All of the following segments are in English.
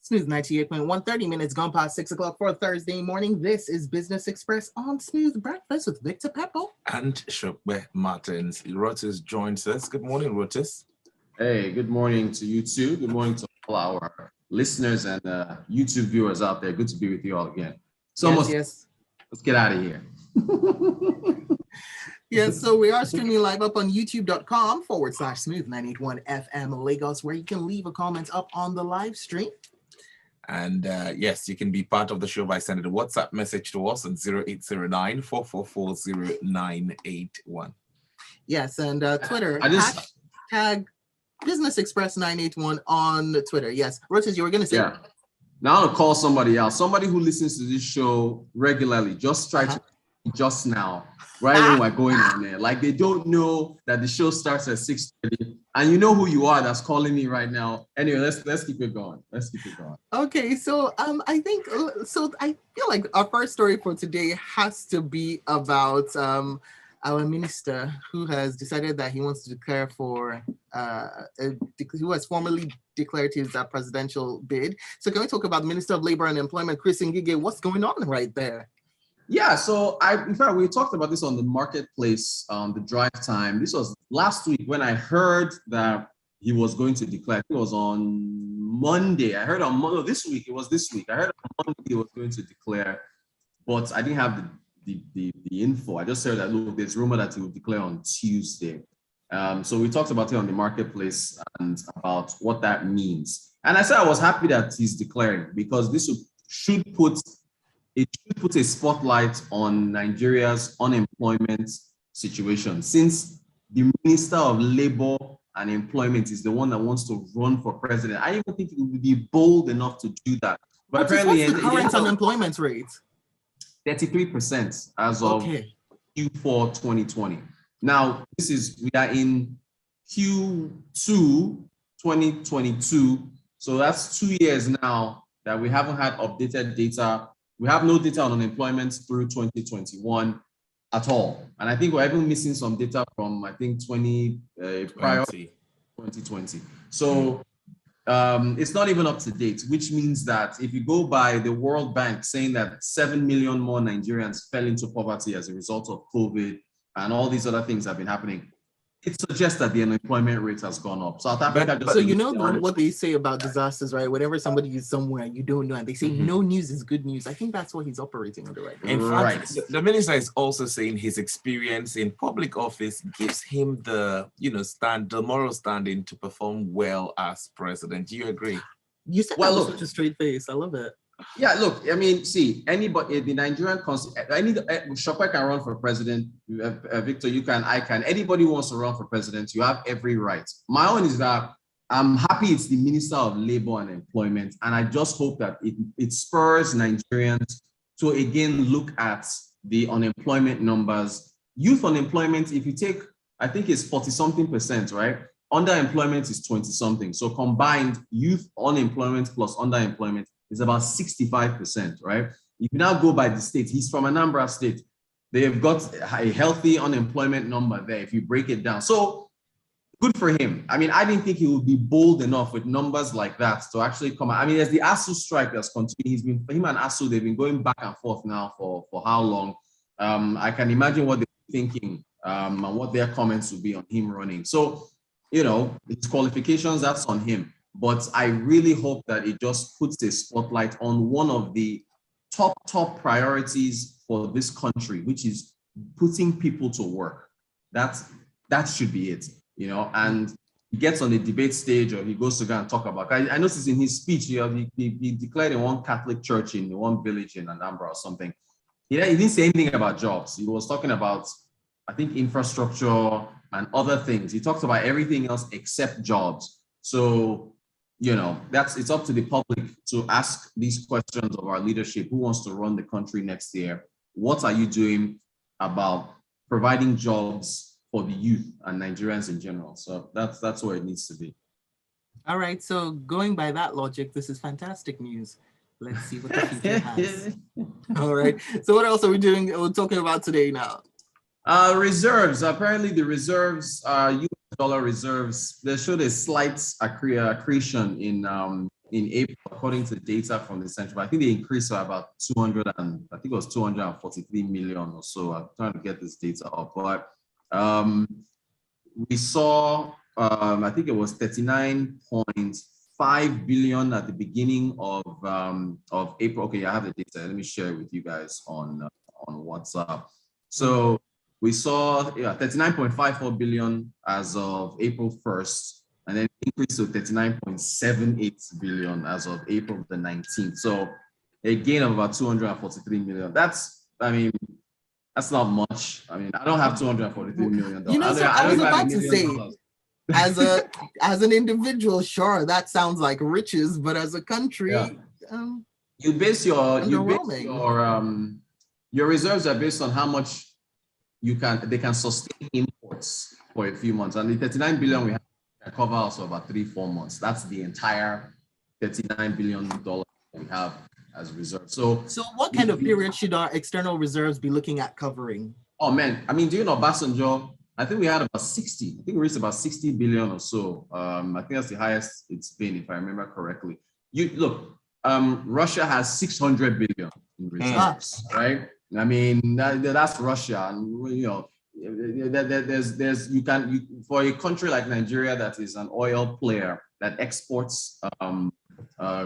Smooth 98.1, 30 minutes gone past 6 o'clock for a Thursday morning. This is Business Express on Smooth Breakfast with Victa, Pepple. And Sope Martins. Rotus joins us. Good morning, Rotus. Hey, good morning to you too. Good morning to all our listeners and YouTube viewers out there. Good to be with you all again. Yes. Let's get out of here. Yes, so we are streaming live up on youtube.com/smooth 981 FM Lagos, where you can leave a comment up on the live stream. And yes, you can be part of the show by sending a WhatsApp message to us on 0809 444 0981. Yes, and Twitter, hashtag Business Express 981 on Twitter. Yes, Rotus, you were going to say. Yeah. Now I'm going to call somebody else. Somebody who listens to this show regularly. Just try to just now, right when we're going on there. Like they don't know that the show starts at 6:30. And you know who you are that's calling me right now. Anyway, let's keep it going. Okay, so I feel like our first story for today has to be about our minister who has decided that he wants to declare for who has formally declared his presidential bid. So can we talk about the Minister of Labor and Employment, Ngigie? What's going on right there? Yeah, so in fact, we talked about this on the marketplace, the drive time. This was last week when I heard that he was going to declare. It was on Monday. I heard on Monday, this week. It was this week. I heard on Monday he was going to declare, but I didn't have the info. I just heard that, look, there's rumor that he will declare on Tuesday. So we talked about it on the marketplace and about what that means. And I said I was happy that he's declaring because this should put a spotlight on Nigeria's unemployment situation, since the Minister of Labor and Employment is the one that wants to run for president. I even think he would be bold enough to do that. But apparently, what's the current unemployment rate? 33% as of Q4 2020. Now, we are in Q2 2022. So that's 2 years now that we haven't had updated data. We have no data on unemployment through 2021 at all. And I think we're even missing some data from, I think, 2020. So it's not even up to date, which means that if you go by the World Bank saying that 7 million more Nigerians fell into poverty as a result of COVID and all these other things have been happening, it suggests that the unemployment rate has gone up. South Africa. So you know what they say about disasters, right? Whenever somebody is somewhere you don't know, and they say no news is good news. I think that's what he's operating under right now. In fact, the minister is also saying his experience in public office gives him the moral standing to perform well as president. Do you agree? You said that with such a straight face. I love it. Yeah, look, I mean, see, anybody, the Nigerian Sope can run for president. Victor, you can, I can. Anybody who wants to run for president, you have every right. My own is that I'm happy it's the Minister of Labor and Employment, and I just hope that it spurs Nigerians to again look at the unemployment numbers. Youth unemployment, if you take, I think it's 40-something%, right? Underemployment is 20-something. So combined, youth unemployment plus underemployment is about 65%, right? If you now go by the state, he's from Anambra State. They have got a healthy unemployment number there if you break it down. So good for him. I mean, I didn't think he would be bold enough with numbers like that to actually come out. I mean, there's the ASU strike that's continued. Him and ASU, they've been going back and forth now for how long? I can imagine what they're thinking and what their comments will be on him running. So, his qualifications, that's on him. But I really hope that it just puts a spotlight on one of the top priorities for this country, which is putting people to work. That should be it, and he gets on the debate stage or he goes to go and talk about, I noticed in his speech, he declared in one Catholic church in one village in Anambra or something. He didn't say anything about jobs. He was talking about, I think, infrastructure and other things. He talked about everything else except jobs. So, it's up to the public to ask these questions of our leadership. Who wants to run the country next year? What are you doing about providing jobs for the youth and Nigerians in general? So that's where it needs to be. All right. So going by that logic, this is fantastic news. Let's see what the future has. All right. So what else are we doing? We're talking about today now. Reserves. Apparently the reserves, U.S. dollar reserves, they showed a slight accretion in April, according to data from the central bank. I think they increased by about 200 and I think it was 243 million or so. I'm trying to get this data up, but we saw I think it was 39.5 billion at the beginning of April. Okay, I have the data. Let me share it with you guys on WhatsApp. So we saw 39.54 billion as of April 1st, and then increased to 39.78 billion as of April the 19th. So a gain of about 243 million. That's not much. I mean, I don't have 243 million. You know, so I was about to say, as an individual, sure, that sounds like riches, but as a country, your reserves are based on how much they can sustain imports for a few months, and the 39 billion we have can cover also about 3-4 months. That's the entire 39 billion dollars we have as reserves. So what kind of period should our external reserves be looking at covering? Oh man, I mean, do you know Obasanjo? I think we had about 60. I think we reached about 60 billion or so. I think that's the highest it's been, if I remember correctly. Russia has 600 billion in reserves, right? I mean, that's Russia, and for a country like Nigeria that is an oil player that exports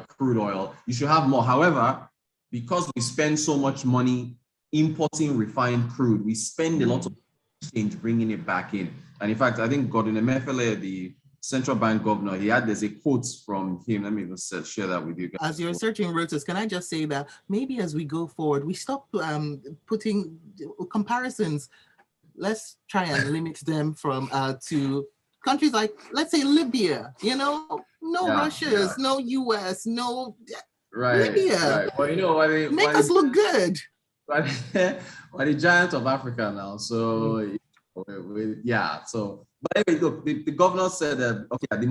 crude oil, you should have more. However, because we spend so much money importing refined crude, we spend a lot of exchange bringing it back in. And in fact, I think Gordon Emefiele, the central bank governor, there's a quote from him. Let me even share that with you guys. As you're searching Rotus, can I just say that maybe as we go forward, we stop putting comparisons. Let's try and limit them from to countries like, let's say, Libya. No Russias, no US, no Libya. Right. Well, make us look good. But the giant of Africa now. So but anyway, look, the governor said that the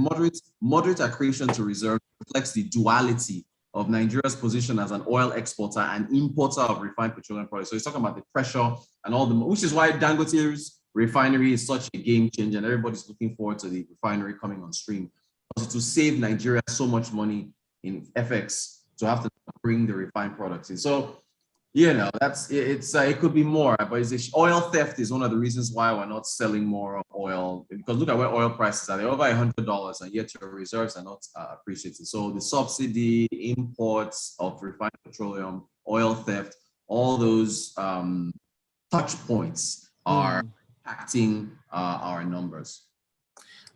moderate accretion to reserve reflects the duality of Nigeria's position as an oil exporter and importer of refined petroleum products. So he's talking about the pressure and which is why Dangote's refinery is such a game changer, and everybody's looking forward to the refinery coming on stream, because to save Nigeria so much money in FX to have to bring the refined products in. So it could be more, but oil theft is one of the reasons why we're not selling more oil, because look at where oil prices are. They're over $100, and yet your reserves are not appreciated. So the subsidy, imports of refined petroleum, oil theft, all those touch points are impacting our numbers.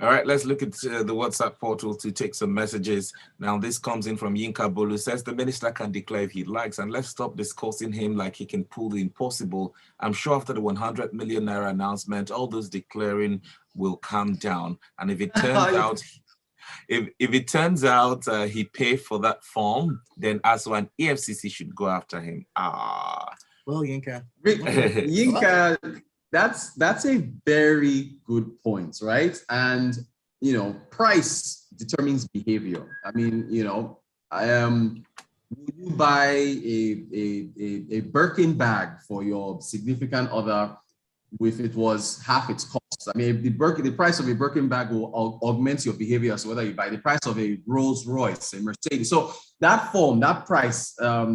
All right, let's look at the WhatsApp portal to take some messages. Now, this comes in from Yinka Bolu, says the minister can declare if he likes, and let's stop discussing him like he can pull the impossible. I'm sure after the 100 million naira announcement, all those declaring will calm down. And if it turns out, if it turns out he paid for that form, then ASO and EFCC should go after him. Well, Yinka. That's a very good point, right? And price determines behavior. I mean, will you buy a Birkin bag for your significant other if it was half its cost? I mean, the price of a Birkin bag will augment your behavior as to whether you buy the price of a Rolls Royce, a Mercedes. So that form, that price, that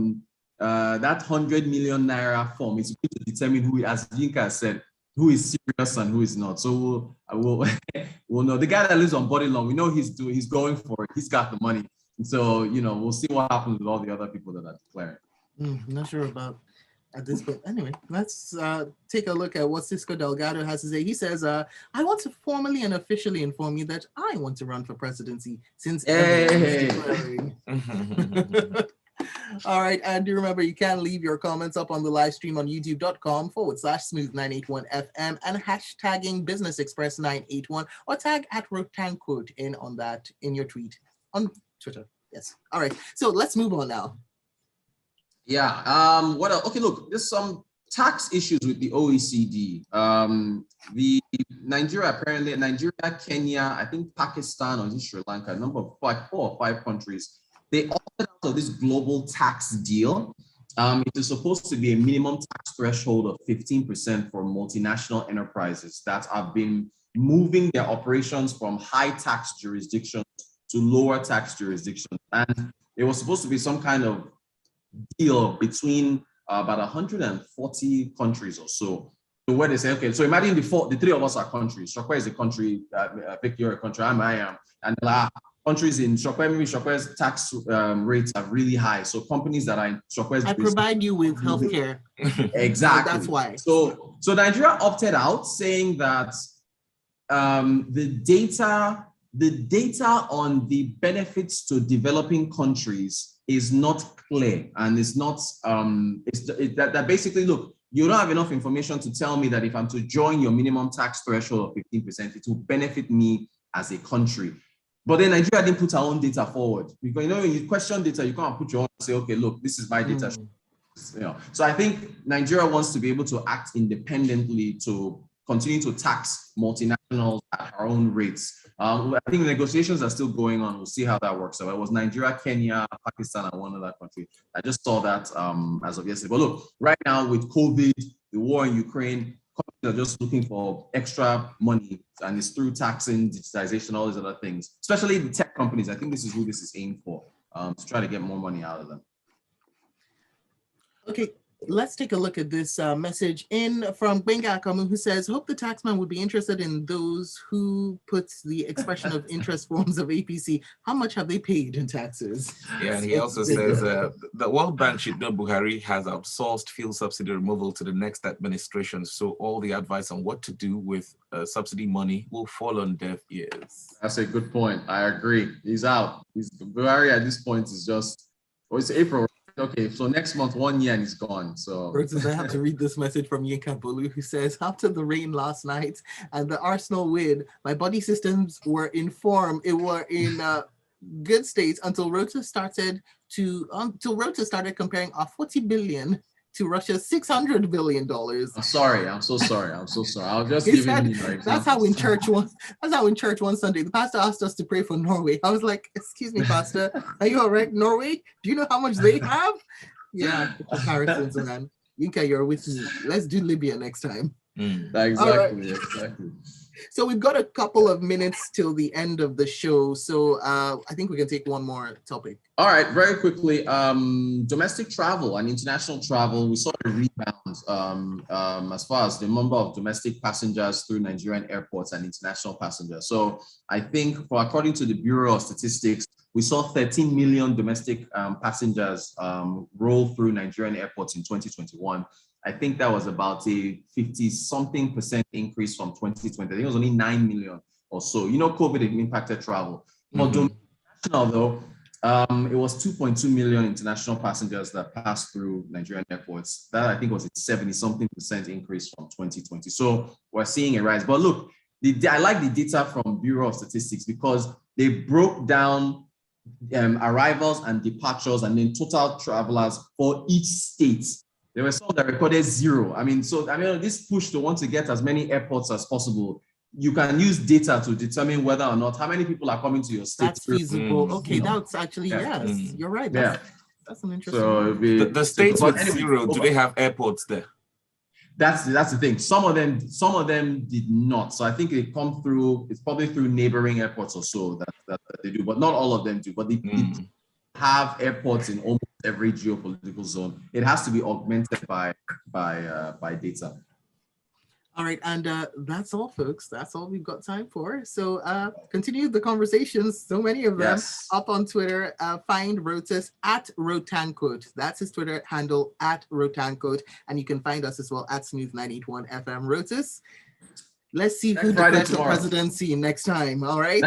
100 million naira form is going to determine who, as Yinka said, who is serious and who is not. So we'll know. The guy that lives on Body Long, we know he's going for it. He's got the money. So we'll see what happens with all the other people that are declaring. Not sure about at this point. Anyway, let's take a look at what Cisco Delgado has to say. He says, I want to formally and officially inform you that I want to run for presidency since everyone is declaring. All right, and do remember you can leave your comments up on the live stream on youtube.com/smooth981fm and hashtagging Business Express 981 or tag at Rotanquote in your tweet on Twitter. Yes. All right. So let's move on now. Yeah. What else? Okay, look, there's some tax issues with the OECD. The Nigeria, Kenya, I think Pakistan or Sri Lanka, a number of 4 or 5 countries, they opted out of this global tax deal. It is supposed to be a minimum tax threshold of 15% for multinational enterprises that have been moving their operations from high tax jurisdictions to lower tax jurisdictions. And it was supposed to be some kind of deal between about 140 countries or so. So where they say, okay, so imagine the three of us are countries. Sope is a country, Victa, you're a country, I am. And countries in Sope, maybe Sope's tax rates are really high. So companies that are in Sope's I provide you with healthcare. Exactly. So that's why. So Nigeria opted out, saying that the data on the benefits to developing countries is not clear, and it's not that basically, look, you don't have enough information to tell me that if I'm to join your minimum tax threshold of 15%, it will benefit me as a country. But then Nigeria didn't put our own data forward, because when you question data, you can't put your own and say, okay, look, this is my data. So I think Nigeria wants to be able to act independently to continue to tax multinationals at our own rates. I think negotiations are still going on. We'll see how that works. So it was Nigeria, Kenya, Pakistan, and one other country. I just saw that as of yesterday. But look, right now with COVID, the war in Ukraine, companies are just looking for extra money, and it's through taxing, digitization, all these other things, especially the tech companies. I think this is who this is aimed for, to try to get more money out of them. Okay, let's take a look at this message in from Benga Akamu, who says, hope the taxman would be interested in those who puts the expression of interest forms of APC. How much have they paid in taxes? Yeah, and he also says the World Bank should know Buhari has outsourced fuel subsidy removal to the next administration. So all the advice on what to do with subsidy money will fall on deaf ears. That's a good point. I agree. He's out. Buhari at this point is just, it's April. Okay, so next month, 1 year, and he's gone. So Rotus, I have to read this message from Yinka Bolu, who says, after the rain last night and the Arsenal win, my body systems were informed it were in good state until Rotus started comparing our 40 billion to Russia's $600 billion. I'm sorry. I'm so sorry. I was just giving you that's how in church one Sunday, the pastor asked us to pray for Norway. I was like, excuse me, pastor, are you all right? Norway? Do you know how much they have? Yeah, comparisons, man. Yinka, you're with me. Let's do Libya next time. Exactly, exactly. So we've got a couple of minutes till the end of the show. So I think we can take one more topic. All right, very quickly. Domestic travel and international travel, we saw a rebound as far as the number of domestic passengers through Nigerian airports and international passengers. So I think, according to the Bureau of Statistics, we saw 13 million domestic passengers roll through Nigerian airports in 2021. I think that was about a 50-something% increase from 2020. I think it was only 9 million or so. You know, COVID impacted travel. But international, though, it was 2.2 million international passengers that passed through Nigerian airports. That, I think, was a 70-something% increase from 2020. So we're seeing a rise. But look, I like the data from Bureau of Statistics because they broke down arrivals and departures and then total travelers for each state. There were some that recorded 0. This push to want to get as many airports as possible, you can use data to determine whether or not how many people are coming to your state. That's feasible. Okay, that's actually, yes, you're right. That's an interesting one. The states with 0, do they have airports there? That's the thing. Some of them did not. So I think they come through, it's probably through neighboring airports or so that they do, but not all of them do. But they have airports in almost every geopolitical zone. It has to be augmented by data. All right, and that's all, folks. That's all we've got time for. So continue the conversations, so many of them, up on Twitter. Find Rotus at Rotanquote. That's his Twitter handle, at Rotanquote. And you can find us as well at Smooth981 FM. Rotus, let's see who declares the presidency next time, all right?